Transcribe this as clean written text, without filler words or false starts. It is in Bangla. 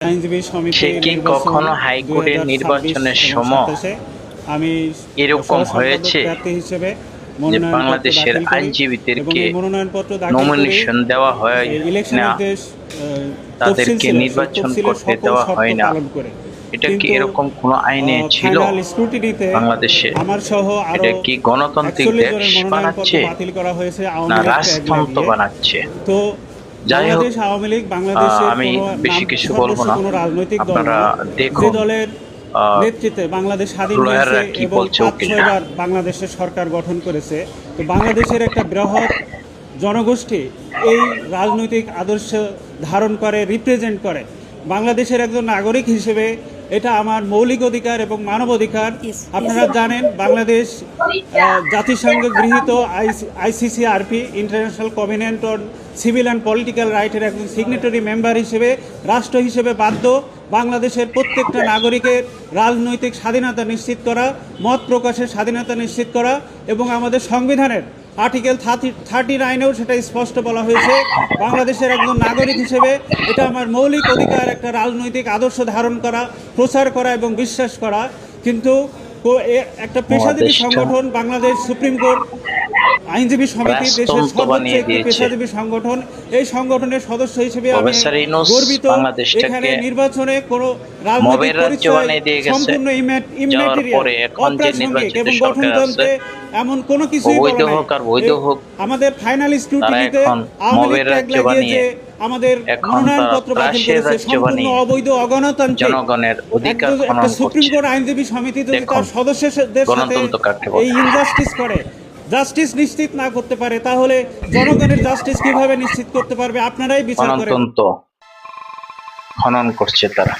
আইনজীবী সে সমিতির কি নির্বাচন কখনো হাইকোর্টের 2026 নির্বাচনের এবং সময় 27-এ আমি এরকম সহসম্পাদক হয়েছে প্রার্থী হিসেবে যে মনোনয়নপত্র বাংলাদেশের দাখিল করি এবং আইনজীবীদেরকে এই মনোনয়নপত্র দাখিল করে নমিনেশন দেওয়া হয় এই ইলেকশনের না, যে তফসিল তাদেরকে ছিল সেই নির্বাচন তফসিলের করতে সকল দেওয়া শর্ত হয় না? পালন করে, এটা কি কিন্তু এরকম কোনো আইনে ছিল ফাইনাল স্ক্রুটিনিতে বাংলাদেশে? আমার সহ এটা আরও কি গণতান্ত্রিক 41 দেশ জনের মনোনয়নপত্র বানাচ্ছে বাতিল করা হয়েছে না আওয়ামী লীগ ট্যাগ রাজতন্ত্র লাগিয়ে। বানাচ্ছে? তো যাই হোক, বাংলাদেশ আওয়ামী লীগ বাংলাদেশের আমি কোনো বেশি কিছু বলবো সর্বস্ব না। কোনো রাজনৈতিক দল আপনারা নয়, যে দেখুন দলের নেতৃত্বে বাংলাদেশ স্বাধীন হয়েছে লয়াররা কি এবং বলছে 5-6 উকিলরা। বার বাংলাদেশের সরকার গঠন করেছে। তো বাংলাদেশের একটা বৃহৎ জনগোষ্ঠী এই রাজনৈতিক আদর্শ ধারণ করে, রিপ্রেজেন্ট করে। বাংলাদেশের একজন নাগরিক হিসেবে এটা আমার মৌলিক অধিকার এবং মানবাধিকার। আপনারা জানেন বাংলাদেশ জাতিসংঘ গৃহীত ICCRP international covenant on civil and political রাইটের একজন সিগনেটরি মেম্বার হিসেবে রাষ্ট্র হিসেবে বাধ্য বাংলাদেশের প্রত্যেকটা নাগরিকের রাজনৈতিক স্বাধীনতা নিশ্চিত করা, মত প্রকাশের স্বাধীনতা নিশ্চিত করা, এবং আমাদের সংবিধানের আর্টিকেল 39-এও সেটা স্পষ্ট বলা হয়েছে বাংলাদেশের একজন নাগরিক হিসেবে এটা আমার মৌলিক অধিকার একটা রাজনৈতিক আদর্শ ধারণ করা, প্রচার করা এবং বিশ্বাস করা। কিন্তু একটা পেশাজীবী সংগঠন বাংলাদেশ সুপ্রিম কোর্ট আইনজীবী সমিতি দেশের সর্বোচ্চ একটি পেশাজীবী সংগঠন, এই সংগঠনের সদস্য হিসেবে আমি গর্বিত। এখানে নির্বাচনে কোনো রাজনৈতিক পরিচয় সম্পূর্ণ ইম্যাটেরিয়াল, অপ্রাসঙ্গিক এবং গঠনতন্ত্রে এমন কোনো কিছুই বলা নাই। আমাদের ফাইনাল স্ক্রুটিনিতে আওয়ামী লীগ ট্যাগ লাগিয়ে যে আমাদের মনোনয়নপত্র বাতিল করেছে সম্পূর্ণ অবৈধ, অগণতান্ত্রিক। একটা সুপ্রিম কোর্ট আইনজীবী সমিতি যদি তার সদস্যদের সাথে এই ইনজাস্টিস করে, জাস্টিস নিশ্চিত না করতে পারে, তাহলে জনগণের জাস্টিস কিভাবে নিশ্চিত করতে পারবে? আপনারাই বিচার করেন। খনন করছে তারা।